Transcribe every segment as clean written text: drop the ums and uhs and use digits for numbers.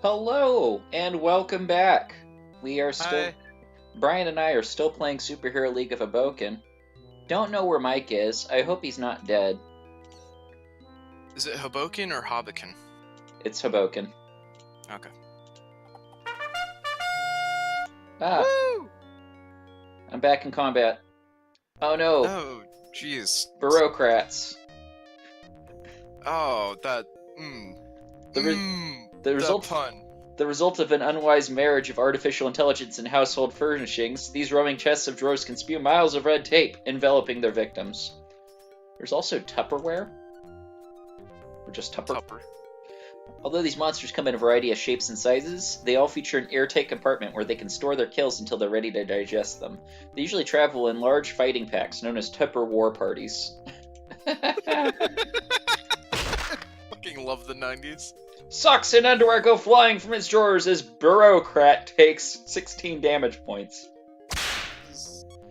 Hello, and welcome back. We are still... Hi. Brian and I are still playing Superhero League of Hoboken. Don't know where Mike is. I hope he's not dead. Is it Hoboken or Hoboken? It's Hoboken. Okay. Ah, Woo! I'm back in combat. Oh no, Oh, jeez. bureaucrats. Oh, that. The, re- the That result... pun. The result of an unwise marriage of artificial intelligence and household furnishings, these roaming chests of drawers can spew miles of red tape, enveloping their victims. There's also Tupperware? Or just Tupper. Although these monsters come in a variety of shapes and sizes, they all feature an airtight compartment where they can store their kills until they're ready to digest them. They usually travel in large fighting packs known as Tupper war parties. Fucking love the 90s. Socks and underwear go flying from its drawers as Bureaucrat takes 16 damage points.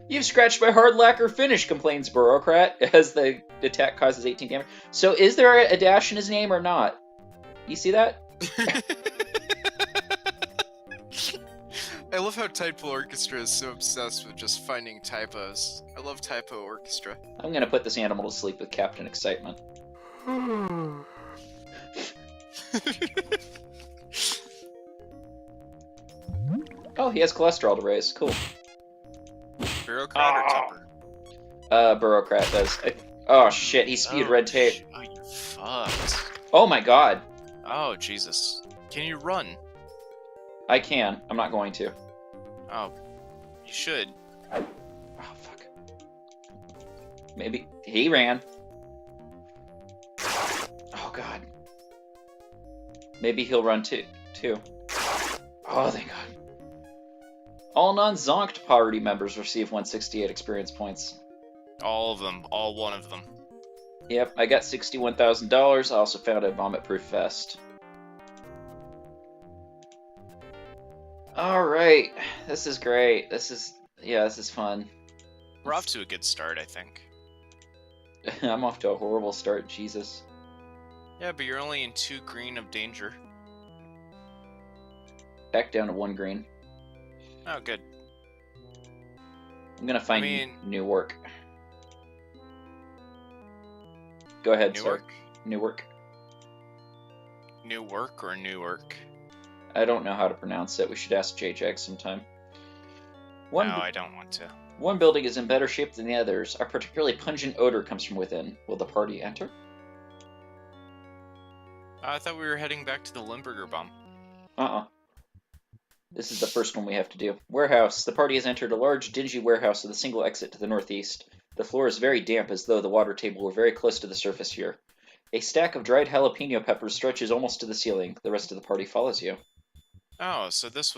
You've scratched my hard lacquer finish, complains Bureaucrat, as the attack causes 18 damage. So is there a dash in his name or not? You see that? I love how Tidepool Orchestra is so obsessed with just finding typos. I love Typo Orchestra. I'm gonna put this animal to sleep with Captain Excitement. Oh, he has cholesterol to raise. Cool. Bureaucrat or Tupper? Bureaucrat does. Oh shit, he spewed red tape. Oh, you fucked. Oh my god. Oh, Jesus. Can you run? I can. I'm not going to. Oh, you should. Oh, fuck. Maybe. He ran. Oh god. Maybe he'll run too. Oh, thank god. All non-zonked party members receive 168 experience points. All of them. All one of them. Yep, I got $61,000. I also found a vomit-proof vest. Alright, this is great. This is fun. We're off to a good start, I think. I'm off to a horrible start, Jesus. Yeah, but you're only in 2 green of danger. Back down to 1 green. Oh, good. I'm gonna find new work. Go ahead, sir. Newark. New work or Newark? I don't know how to pronounce it. We should ask JJX sometime. No, I don't want to. One building is in better shape than the others. A particularly pungent odor comes from within. Will the party enter? I thought we were heading back to the Limburger bomb. This is the first one we have to do. Warehouse. The party has entered a large, dingy warehouse with a single exit to the northeast. The floor is very damp, as though the water table were very close to the surface here. A stack of dried jalapeno peppers stretches almost to the ceiling. The rest of the party follows you. Oh, so this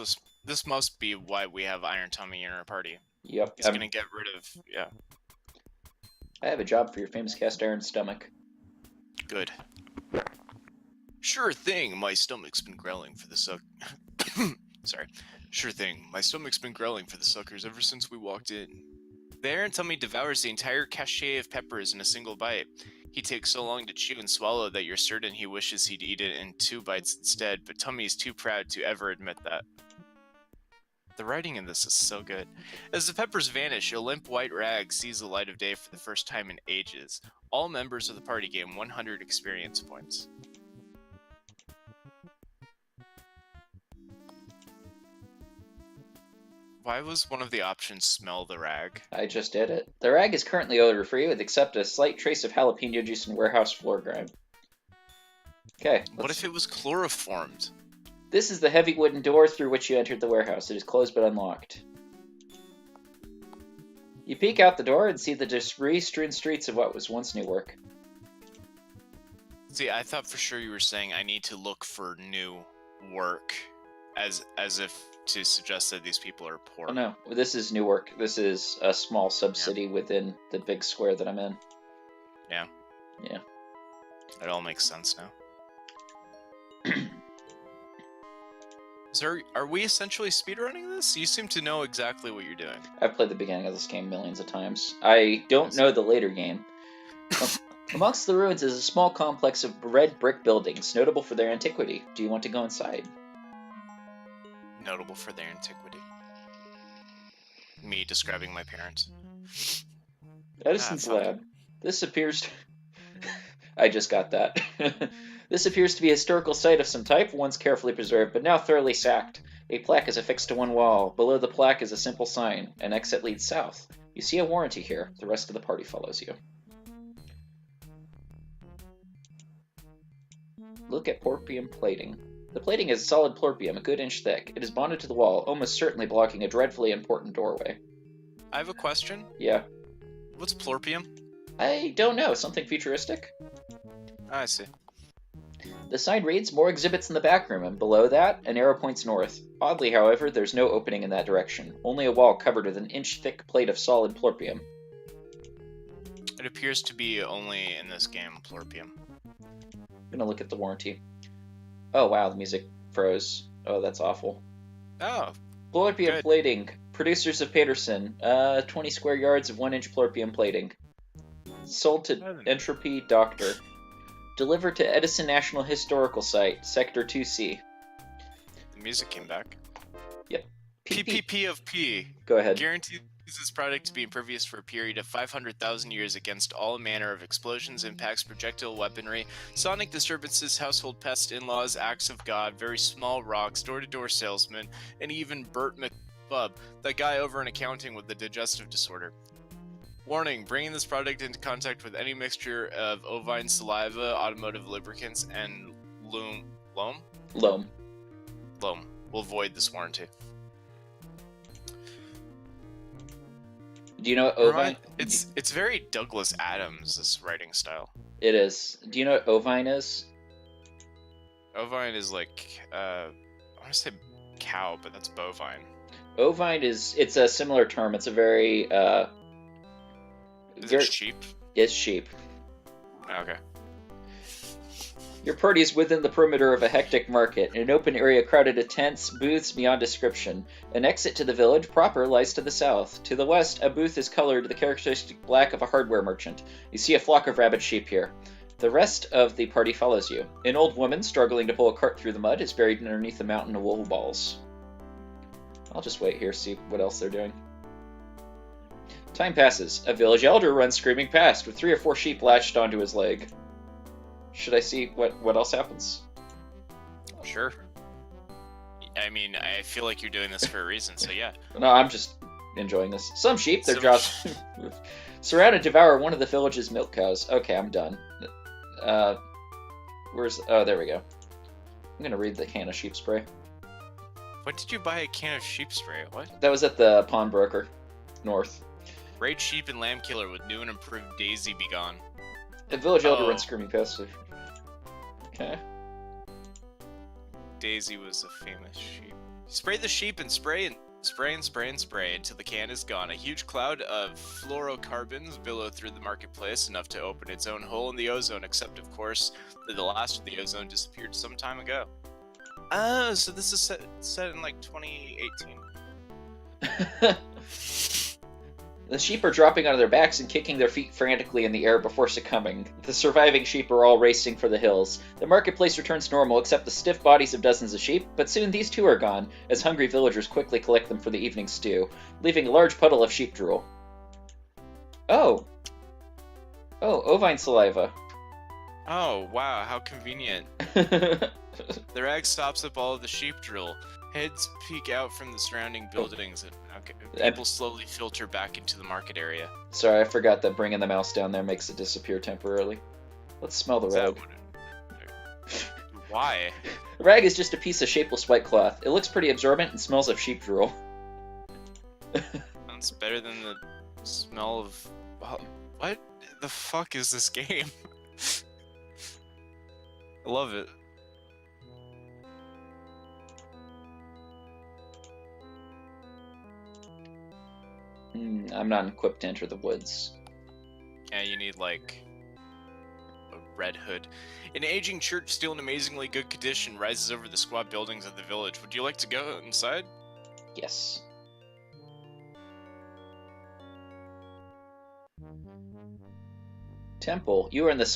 must be why we have Iron Tummy in our party. Yep. He's gonna get rid of, yeah. I have a job for your famous cast iron stomach. Good. Sure thing, my stomach's been growling for the Sorry. Sure thing, my stomach's been growling for the suckers ever since we walked in. The Iron Tummy devours the entire cachet of peppers in a single bite. He takes so long to chew and swallow that you're certain he wishes he'd eat it in 2 bites instead, but Tummy is too proud to ever admit that. The writing in this is so good. As the peppers vanish, a limp white rag sees the light of day for the first time in ages. All members of the party gain 100 experience points. Why was one of the options smell the rag? I just did it. The rag is currently odor-free, except a slight trace of jalapeno juice and warehouse floor grime. Okay. What if it was chloroformed? This is the heavy wooden door through which you entered the warehouse. It is closed but unlocked. You peek out the door and see the debris-strewn streets of what was once Newark. See, I thought for sure you were saying I need to look for new work, as if to suggest that these people are poor. Oh no, this is Newark. This is a small sub-city within the big square that I'm in. Yeah. Yeah. It all makes sense now. Are we essentially speedrunning this? You seem to know exactly what you're doing. I've played the beginning of this game millions of times. I don't know the later game. Amongst the ruins is a small complex of red brick buildings, notable for their antiquity. Do you want to go inside? notable for their antiquity. Me describing my parents. Edison's fuck. lab. This appears to... I just got that. This appears to be a historical site of some type, once carefully preserved, but now thoroughly sacked. A plaque is affixed to one wall. Below the plaque is a simple sign. An exit leads south. You see a warranty here. The rest of the party follows you. Look at porpium plating. The plating is solid porpium, a good inch thick. It is bonded to the wall, almost certainly blocking a dreadfully important doorway. I have a question. Yeah. What's plorpium? I don't know. Something futuristic? I see. The sign reads, more exhibits in the back room, and below that, an arrow points north. Oddly, however, there's no opening in that direction. Only a wall covered with an inch-thick plate of solid plorpium. It appears to be only in this game, plorpium. I'm gonna look at the warranty. Oh wow, the music froze. Oh, that's awful. Oh. Plorpium plating. Producers of Paterson. 20 square yards of 1-inch plorpium plating. Sold to Entropy Doctor. Delivered to Edison National Historical Site, Sector 2C. The music came back. Yep. PPP of P. Go ahead. Guarantees this product to be impervious for a period of 500,000 years against all manner of explosions, impacts, projectile weaponry, sonic disturbances, household pests, in-laws, acts of God, very small rocks, door-to-door salesmen, and even Burt McBub, that guy over in accounting with the digestive disorder. Warning, bringing this product into contact with any mixture of ovine saliva, automotive lubricants, and loam will void this warranty. Do you know what ovine... It's very Douglas Adams, this writing style. It is. Do you know what ovine is? Ovine is like, I want to say cow, but that's bovine. Ovine is... It's a similar term. It's a very... Is it sheep? It's sheep. Okay. Your party is within the perimeter of a hectic market, in an open area crowded with tents, booths beyond description. An exit to the village proper lies to the south. To the west, a booth is colored the characteristic black of a hardware merchant. You see a flock of rabid sheep here. The rest of the party follows you. An old woman, struggling to pull a cart through the mud, is buried underneath a mountain of wool balls. I'll just wait here, see what else they're doing. Time passes. A village elder runs screaming past, with 3 or 4 sheep latched onto his leg. Should I see what else happens? Sure. I mean, I feel like you're doing this for a reason, so yeah. No, I'm just enjoying this. Some sheep, their jaws surround and devour one of the village's milk cows. Okay, I'm done. Where's... Oh, there we go. I'm gonna read the can of sheep spray. When did you buy a can of sheep spray? What? That was at the pawnbroker. North. Raid sheep and lamb killer with new and improved Daisy be gone. The village elder runs screaming past. Okay. Daisy was a famous sheep. Spray the sheep and spray and spray and spray and spray until the can is gone. A huge cloud of fluorocarbons billow through the marketplace, enough to open its own hole in the ozone, except, of course, that the last of the ozone disappeared some time ago. Oh, so this is set in, like, 2018. The sheep are dropping onto their backs and kicking their feet frantically in the air before succumbing. The surviving sheep are all racing for the hills. The marketplace returns normal except the stiff bodies of dozens of sheep, but soon these too are gone, as hungry villagers quickly collect them for the evening stew, leaving a large puddle of sheep drool. Oh, ovine saliva. Oh, wow, how convenient. The rag stops up all of the sheep drool. Heads peek out from the surrounding buildings, and people slowly filter back into the market area. Sorry, I forgot that bringing the mouse down there makes it disappear temporarily. Let's smell the rag. Why? Rag is just a piece of shapeless white cloth. It looks pretty absorbent and smells of sheep drool. Sounds better than the smell of... What the fuck is this game? I love it. I'm not equipped to enter the woods. Yeah, you need, like, a red hood. An aging church still in amazingly good condition rises over the squat buildings of the village. Would you like to go inside? Yes. Temple. You are in the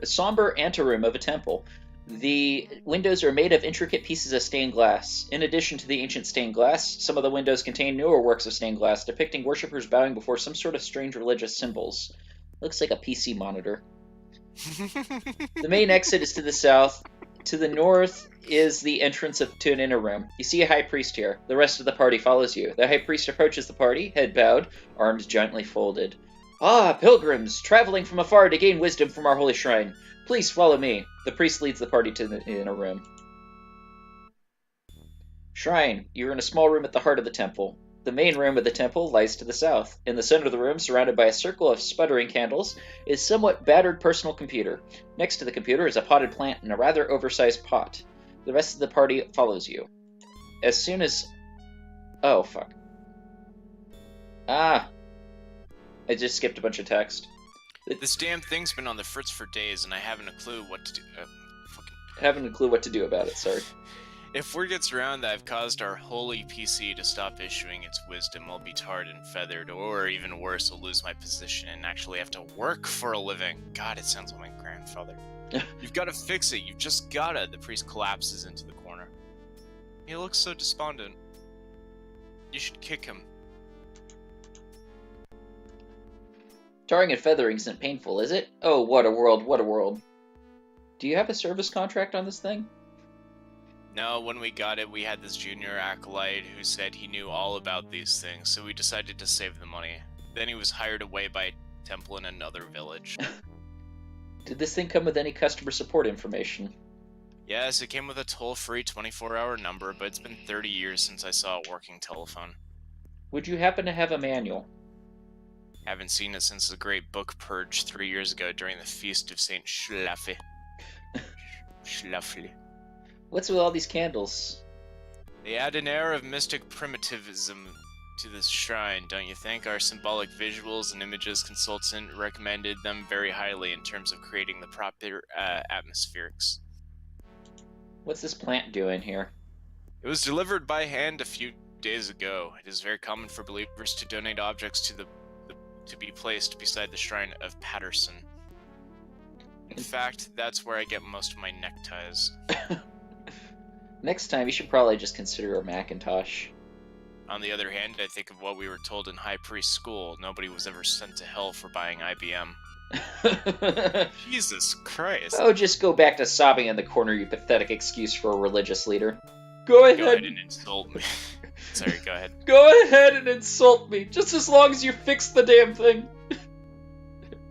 somber anteroom of a temple. The windows are made of intricate pieces of stained glass. In addition to the ancient stained glass, some of the windows contain newer works of stained glass depicting worshippers bowing before some sort of strange religious symbols. Looks like a PC monitor. The main exit is to the south. To the north is the entrance to an inner room. You see a high priest here. The rest of the party follows you. The high priest approaches the party, head bowed, arms gently folded. Ah, pilgrims, traveling from afar to gain wisdom from our holy shrine. Please follow me. The priest leads the party to the inner room. Shrine. You're in a small room at the heart of the temple. The main room of the temple lies to the south. In the center of the room, surrounded by a circle of sputtering candles, is a somewhat battered personal computer. Next to the computer is a potted plant in a rather oversized pot. The rest of the party follows you. As soon as... Oh, fuck. Ah. I just skipped a bunch of text. This damn thing's been on the fritz for days, and I haven't a clue what to do. Haven't a clue what to do about it, sorry. If word gets around that I've caused our holy PC to stop issuing its wisdom, I'll be tarred and feathered, or even worse, I'll lose my position and actually have to work for a living. God, it sounds like my grandfather. You've got to fix it. You've just gotta. The priest collapses into the corner. He looks so despondent. You should kick him. Tarring and feathering isn't painful, is it? Oh, what a world, what a world. Do you have a service contract on this thing? No, when we got it, we had this junior acolyte who said he knew all about these things, so we decided to save the money. Then he was hired away by a temple in another village. Did this thing come with any customer support information? Yes, it came with a toll-free 24-hour number, but it's been 30 years since I saw a working telephone. Would you happen to have a manual? Haven't seen it since the Great Book Purge 3 years ago during the Feast of St. Schlafly. Schlafly. What's with all these candles? They add an air of mystic primitivism to this shrine, don't you think? Our symbolic visuals and images consultant recommended them very highly in terms of creating the proper atmospherics. What's this plant doing here? It was delivered by hand a few days ago. It is very common for believers to donate objects to be placed beside the shrine of Patterson. In fact, that's where I get most of my neckties. Next time, you should probably just consider a Macintosh. On the other hand, I think of what we were told in High Priest School. Nobody was ever sent to hell for buying IBM. Jesus Christ. Oh, just go back to sobbing in the corner, you pathetic excuse for a religious leader. Go ahead and insult me. Sorry, go ahead. Go ahead and insult me, just as long as you fix the damn thing.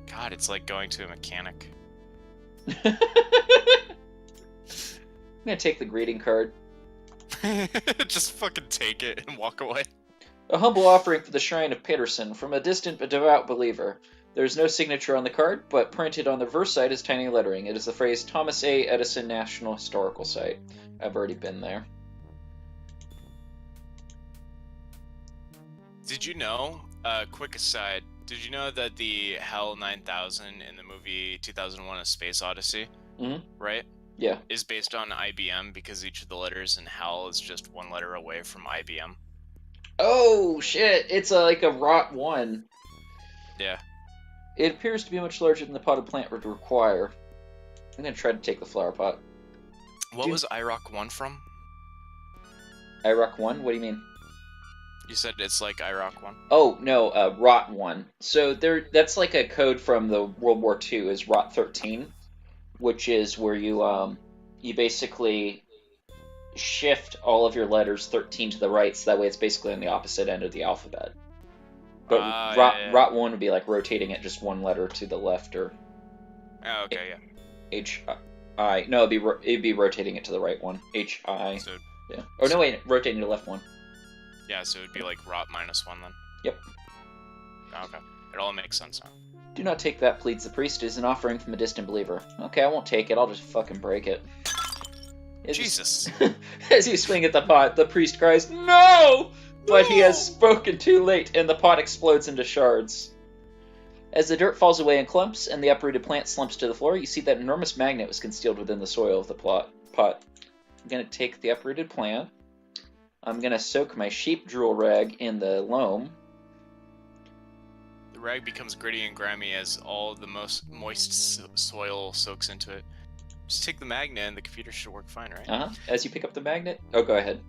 God, it's like going to a mechanic. I'm gonna take the greeting card. Just fucking take it and walk away. A humble offering for the Shrine of Patterson from a distant but devout believer. There is no signature on the card, but printed on the reverse side is tiny lettering. It is the phrase Thomas A. Edison National Historical Site. I've already been there. Did you know, quick aside, did you know that the HAL 9000 in the movie 2001 A Space Odyssey, right? Yeah. Is based on IBM because each of the letters in HAL is just one letter away from IBM. Oh, shit. It's like a Rot 1. Yeah. It appears to be much larger than the potted plant would require. I'm going to try to take the flower pot. What was IROC 1 from? IROC 1? What do you mean? You said it's like IROC 1? Oh, no, Rot 1. So that's like a code from the World War II, is Rot 13, which is where you basically shift all of your letters 13 to the right, so that way it's basically on the opposite end of the alphabet. But Rot 1 would be like rotating it just one letter to the left, or... Oh, okay, yeah. H-I... No, it'd be rotating it to the right one. H-I... So, yeah. Oh, no, wait, rotating to the left one. Yeah, so it'd be like Rot -1 then? Yep. Okay. It all makes sense now. Do not take that, pleads the priest. It is an offering from a distant believer. Okay, I won't take it. I'll just fucking break it. Jesus. As you swing at the pot, the priest cries, "No!" But he has spoken too late, and the pot explodes into shards. As the dirt falls away in clumps, and the uprooted plant slumps to the floor, you see that an enormous magnet was concealed within the soil of the pot. I'm going to take the uprooted plant. I'm going to soak my sheep drool rag in the loam. The rag rag becomes gritty and grimy as all the most moist soil soaks into it. Just take the magnet and the computer should work fine, right? Uh-huh. As you pick up the magnet... Oh, go ahead.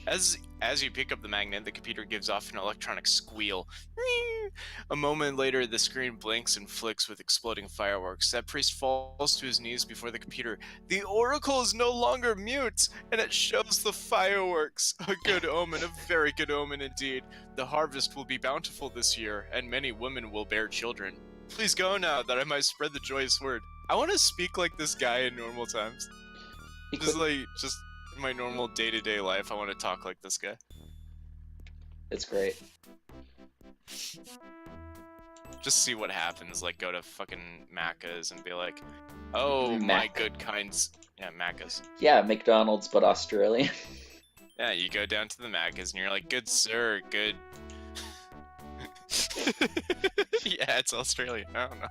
As you pick up the magnet, the computer gives off an electronic squeal. A moment later, the screen blinks and flicks with exploding fireworks. That priest falls to his knees before the computer. The oracle is no longer mute, and it shows the fireworks. A good omen, a very good omen indeed. The harvest will be bountiful this year, and many women will bear children. Please go now, that I might spread the joyous word. I want to speak like this guy in normal times. Just in my normal day-to-day life, I want to talk like this guy. It's great. Just see what happens, like go to fucking Macca's and be like, oh, my good kinds. Yeah, Macca's. Yeah, McDonald's, but Australian. Yeah, you go down to the Macca's and you're like, good sir, good... Yeah, it's Australian, I don't know.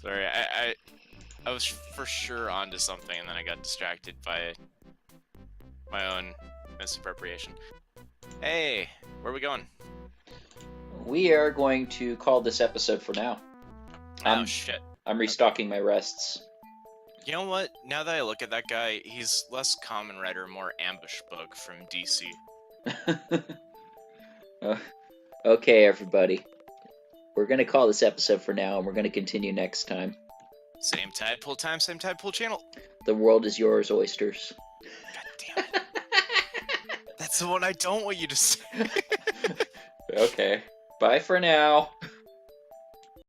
Sorry, I was for sure onto something and then I got distracted by my own misappropriation. Hey, where are we going? We are going to call this episode for now. Oh, shit. I'm restocking my rests. You know what? Now that I look at that guy, he's less Kamen Rider, more Ambush Bug from DC. Okay, everybody. We're going to call this episode for now, and we're going to continue next time. Same Tidepool time, same Tidepool channel. The world is yours, oysters. God damn it. That's the one I don't want you to say. Okay. Bye for now.